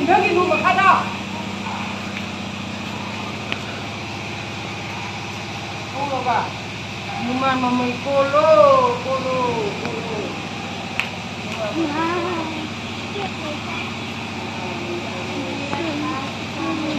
여기 누구 가자. 봐. 무만 마무이 꼴로.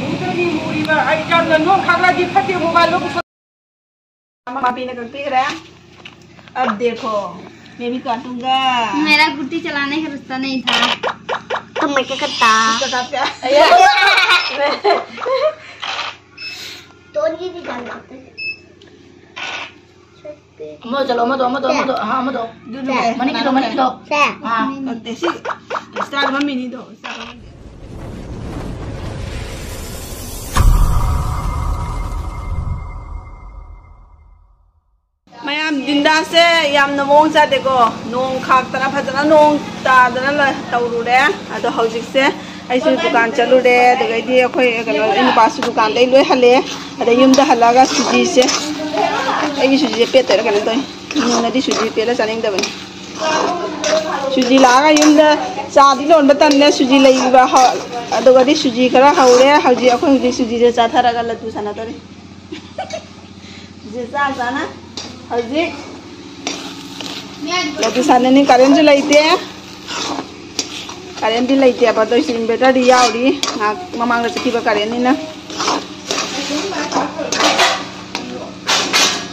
मुझे मुड़ी में आई जान नो खाला जी फटे मोबाइल लोग मामा पीने का पी रहा है अब देखो मैं भी काटूंगा मेरा गुड्डी चलाने का रास्ता नहीं था तो मैं क्या करता तो ये भी जान जाते मत हाँ मत मनी की दो हाँ देसी स्टार्ट मम्मी नहीं दो मैम दिंदा से याम नमों जाते को नोंग खाक तना फजना नोंग तादना ल तौरुरे अदो हौजिक से ऐसे दुकान चलुरे दगैदी अखोय कनो इन पास दुकान दे लोय हले अदे युमदा हलागा सुजी से एगी सुजी पेते कनो तोय नदी सुजी पेला चानिंग दबन सुजी लागा युमदा चादी लोन बतन ने सुजी लईबा अदोगदी सुजी करा हौरे हौजी अखोय हुजी सुजी जे चाथारागा लतु साना तोरे जे चा जाना हजी लतु साने नि करेंट जो लाइते करेंट भी लाइते अब तो इस इन्वर्टर दिया उड़ी हाँ ममांग रचती बा करेंट नहीं ना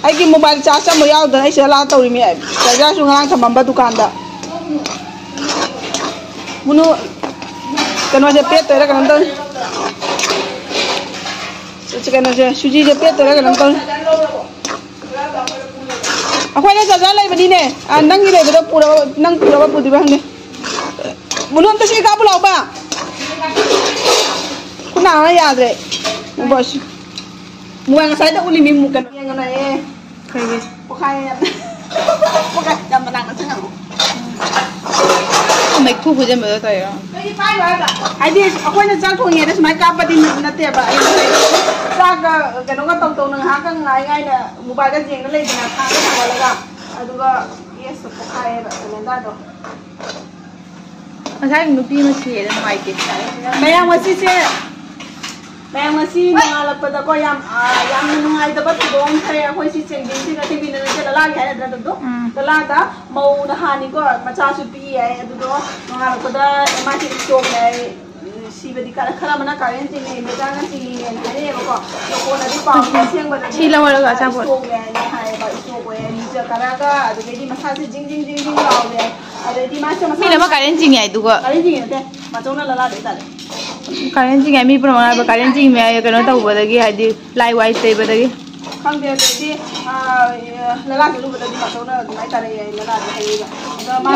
आई की मोबाइल चार्ज हम याव दन ऐसे ला तो रिमी चार्जर सुंगांग थमंबा दुकान दा मुनु कनो जे पेट तेरा कनो तो कनो जे सुजी जे पेट तेरा कनो तो अखोने चार्जर लाई बनी ने नंगी लाई बदो पूरा नंग पूरा बा पुदी बा हंगे मुनु अंत से काबू लाओ बा कुना ना याद रे बस मुआ ngasai dah uli mimu kan yang mana kayak pokai jam menang nasi nggak मैं खूब जम बता है ini pai lah ada aku ni jangan thong ada semai kapa di nanti apa jaga kan orang tahu nang hak ngai ngai dah mobile dah jeng lagi nak kah sama laga aduga yes pokai lenda do saya nupi masih ada mai ke saya masih se मैं मसी नाल पता को याम नुंगाई दबा दोंग थे अखोई सि Cheng दिन सिना TV ने चला ला है द दो तला दा मौ न हानि को मचा सु पी है दो नहा पदा माटी स्टोक है सी बदी का खरा मना कारेन जी ने मेजा न सी ने ने को को न दी पाव सेंग बदा सी ला वाला का बोल स्टोक है ने हाय बा स्टोक है नि ज करा का अदु बेदी मसा से जिंग लाव दे अदु दी मा से मसा मी लमा कारेन जिंग है दुगो कारेन जिंग ने मचौना लला दे ताले कारेन जिंग मी प्रमाण कारेन जिंग में कनो तौबदगी हादि लाई वाई तैबदगी खंदे दे लला के लुबदगी मचौना नाइ तारे लला दे हैगा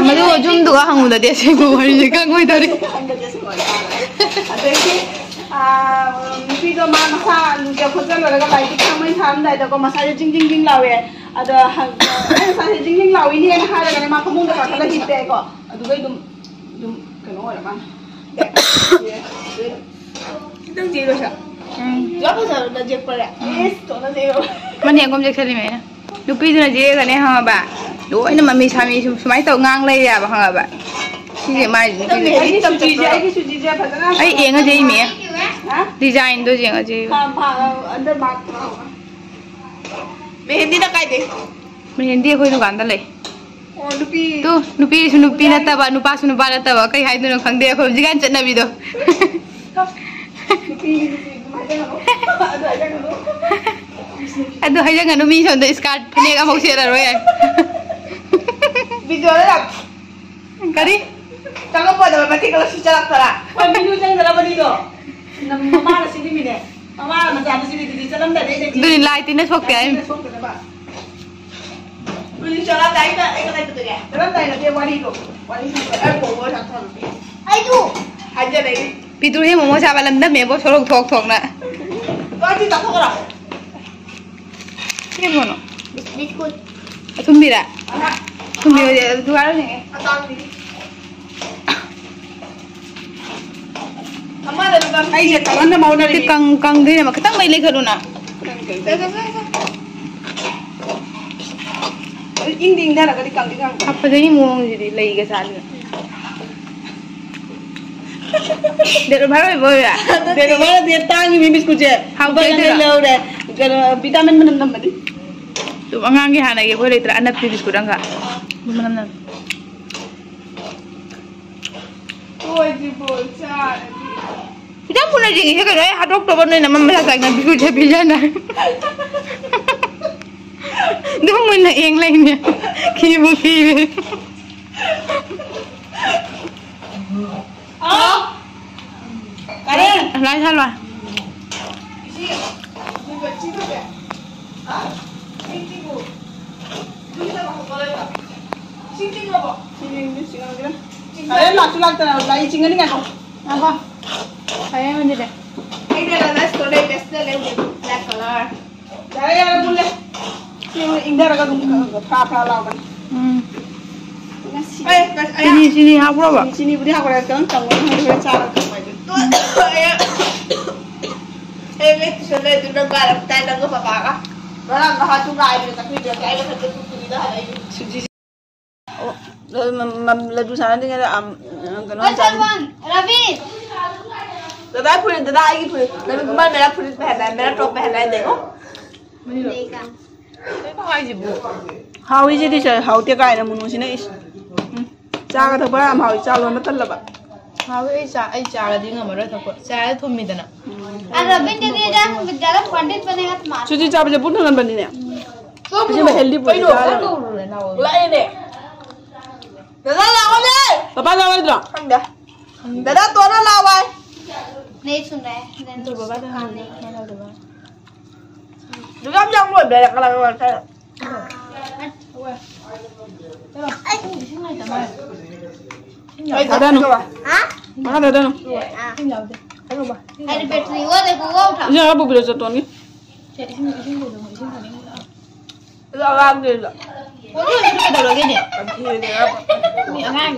मदु जुम दुगा हंगुदा दे से गो हरि जे कंगोय तरे अदगी नुपी दो मा मसा लुजा खोजन लगा लाइट खमै थाम दाइ दको मसा जिंग लावे अदा मसा जिंग लावी नि न हारा मा खमुंग दा खला हिते को अदुगै दुम कनो ओरा मा Itu zero sah. Jauh sah dah jek pada. Yes, tu na zero. Mana yang kamu jek sekali mana? Lupi tu na jek kan ya hang ba. Dua ini mami sami semai tahu ngang lagi ya hang ba. Si jek mai. Ini suji je pada na. Ai yang aja ini ya. Design tu yang aja. Under mark. Mehendi nak kaya deh. Mehendi aku itu kan dah le. Nupi nupi nata ba nupa su nupa nata ba kai hai tu nak khangde aku jigan chat nabi tu aduh hai jangan numi sonda skirt phane ka mok sera roy video la kari tanga pada mati kalau secara tara minu jang dara bani do mama la sini mine mama la macam sini di jalan dah deh duni light ini sok ya Ini cara tadi tak, itu tu ya. Dalam tadi dia wali tu bawa satu. Ayo, aja lagi. Pitur he momo sa balam dah mebo sorok thok na. Kau tak thok orang. Ini mana? Biscuit Tumbira. Tumbira tu ada ni. Amada dalam aja kawan dah mau dari. Kang dia mak ketang mai le kharuna. Inding dah nak kali kang. Apa jadi murung jadi lagi ke sana. Dia baru boya. Dia mana dia tangi bimbis kuce. Banyak lewat. Kalau vitamin mana nama ni? Tu angang ke hana ke boleh terus anak bimbis kurang ka. Mana. Oh, ini bocah. Kita pun aja ni kan ada doktor pun nama mana tak nak bimbis bila nak. Dia mana yang lainnya. Kibu. Oh. Karin. Lai salah. Karin nak sulat terus lagi cinggan ni kan? Apa? Saya mana deh? Ini adalah store best level black color. Jadi yang boleh. Ini indah agak apa lawan. Sini apa berapa? Sini beri aku rasa kan, kamu harus cara kamu itu. Itu sudah itu dah garap, tapi dah gak apa-apa. Orang dah hatu gaya itu, tapi dia gaya itu tu sudah ada itu. Suji. Oh, lalu sana ni ada What's that one? Ravi. दादा पूरे दादा आएगी पूरे लेकिन तुम्हारा मेरा पूरे पहना है मेरा टॉप पहना है देखो Mega. How easy this how ते काय ना मुनु सिने इस चागा थबा हम हाउ चालो न तल्लबा हाउ आई चागा दी ngमरो थको चाय थुमिदना Ravi ने दिया ज़्यादा पंडित बनेगा तो मार. सुजी चाबे बुन नन बनी ने मुझे मैं हेल्दी पूरी लाए ने दादा लाओ ने पापा लाओ इधर दादा तो ना लाओ नहीं सुन रहा है. तो बाबा तो नहीं ना दबा दुकान जाऊं लोग बेरा कला करता है दादा नो हाँ? mana दादा नो अरे बैटरी वो देखो वो उठा. ini apa boleh satu ni Agak dia lah. वो तो नहीं पता लगे ने Dia dia apa? ni angang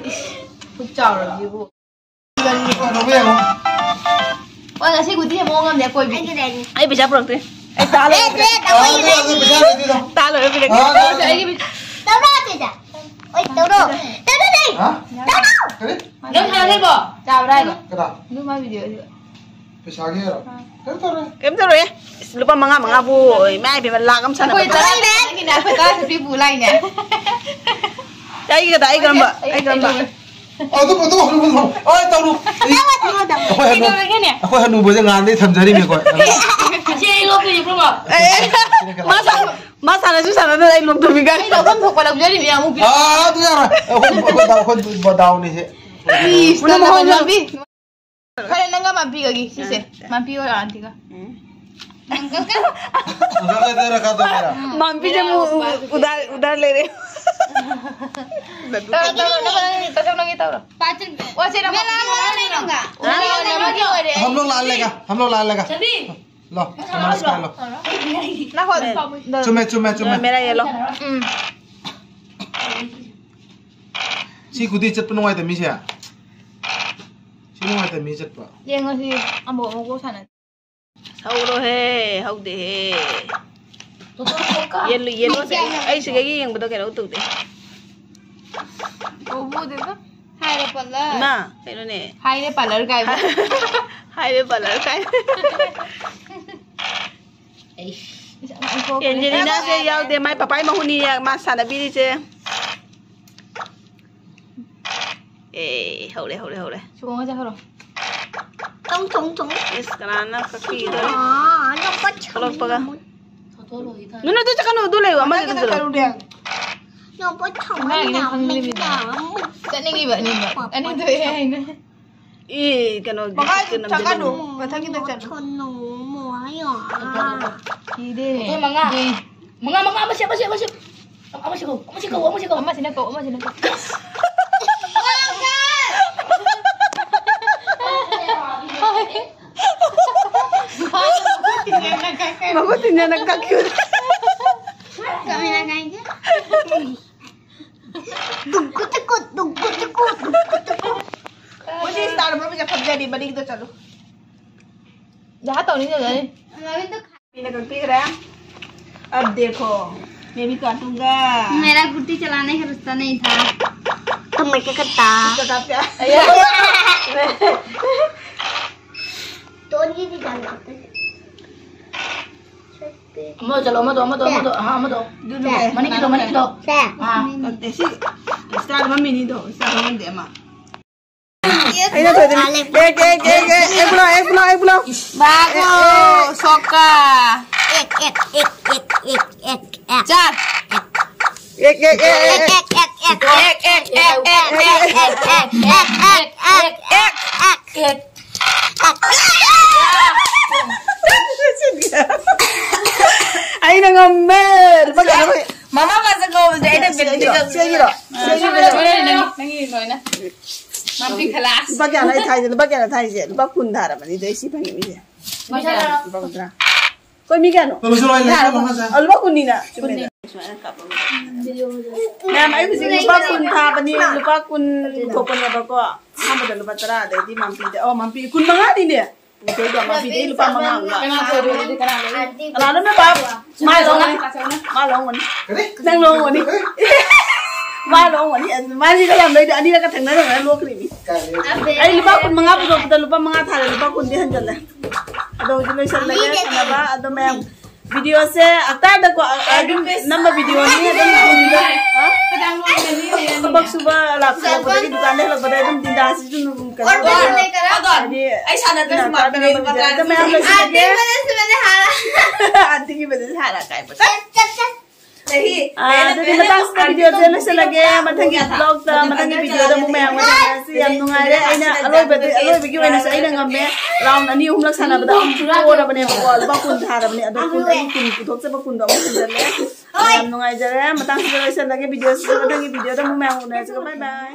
खूब चाव रही वो वो नसी गुदी है मोंगम दे कोई भी Ay bisa perang tu. Ay talo. Talo ya pilih. Tahu dah kita. Oi tahu dah. Tahu dah ni. Tahu dah. Nang hang bo चाव रहा है Kena. lu mah video itu Pesagi ya. Kan tahu. Kem tu ya. Lupa manga bu. Mai bi lagam sana. कोई तरह नहीं कि ना पता से बुलाई ने Ay kita ay gamba. Ay gamba. Oh, tu betul. Oh, tahu. ini lagi ni Aku hanu boleh ngandai thamjari me kau. Asyik lo punya promo. Masa na susah na ay lom tu bigan. Ini lo kan thok kalau jadi dia mau pilih. Ah, tu ya. Aku tahu ni sih. Mana mau mampi? Kalian nggak mampi lagi sih sih. Mampi orang anti kah? Angkat kan? Enggak ada kata merah. Mampi je mu udar le re. Tahu nak kita orang. पाचन पे. Wah sih nama. नहीं लूँगा. Nama dia ada. हम लोग लाल लेगा. लो, हमारा sky low. Nah kau. Cuma. Merah yellow. Si kudi cat penuh itu misya. Si penuh itu misya pak. Dia ngasih ambo mau sana. Hau he, hau de he. Yellow se. Ay sige yang betul kira utuk deh. Oh bu deh tu. हाय रे पल्ला. Na, pero ne. Hai deh parlor kaya. Highway pala kay. Angelina se yaw de mai papay mahuni ya mas sana bili se. Hole. Suka aja kalau. tung. Yes, karana kaki do. Ano pa Kalau paga. Nuna to chaka no dole wa mai to. Yo pa chong na mình Kan ni ba ni ba. Ani tu ya ini. Kano. Chaka do. Kata kita cakap. chon no mo ayo. Ide. Mga masih kau. Amma sini kau. Bago tinya nagka-cute. Kami na kaya. Dugkut. मुझे star पर मुझे खप जाए बड़ी तो चलो Dah tahu ni dah ni. अभी तो पीने का पी रहा है अब देखो मैं भी काटूंगा मेरा गुट्टी चलाने का रास्ता नहीं था तो Kamay ka kata. Kakap ka. Tuon gini dalam. Amo chalo amo to ha amo to. Dulu eh. Mani kito. Sa. Ha. Desi. Start mami ni do. Start mami de ma. Ayo tuh ini. Pulau. Bagus, Soka. Cat. Ayo ngambil. Mama masuk kau jadi video. Segiro. Nangi loy na. Mampi kelas. Lupa kaya na thai je. Lupa kundara mani desi pangi mi je. Lupa kundara. Koi mi kano? Kalau suruh lain kalau masa. Lupa kunina. Nah, mai bising lupa kun tha pani lupa kun thopon ba ko. Hamba da lupa tara da di mampi de. Oh mampi kun manga di ne. Itu do mampi de lupa manga nga. Kenapa tu di kana? Ala na ba? Malong ni. Nang long ni. Malong ni. Mali ka yam dai ani ka thang na na lo kri mi. Ai lupa kun manga bu do lupa manga tha lupa kun di han jalla. Ado jilai sal lage kana ba ado mem video se akta da ko nama video ni ada ni ha Kadang lo ni. सबक सुबह लाभ से बड़ी दुकान है बड़ा एकदम दिन दास जो कर और नहीं करा आई साना तो मार दे तो मैं हम लोग मैंने आंटी की वजह से हारा काय पता नहीं तो दिन दास का वीडियो चलने से लगे मथंगी ब्लॉग ता मथंगी वीडियो दा मैं हम से यम नुंगारे आइना अलोय बिगी वैना से आइना ngame राउंड अनि हम लोग साना बदा हम पूरा बने बॉल बा कुन थारा बने अदो कुन आई कुन पुथोक से बा कुन दो जले यम नुंगाय जरे मतंग से लगे वीडियो से मथंगी वीडियो दा मैं हम ने से बाय बाय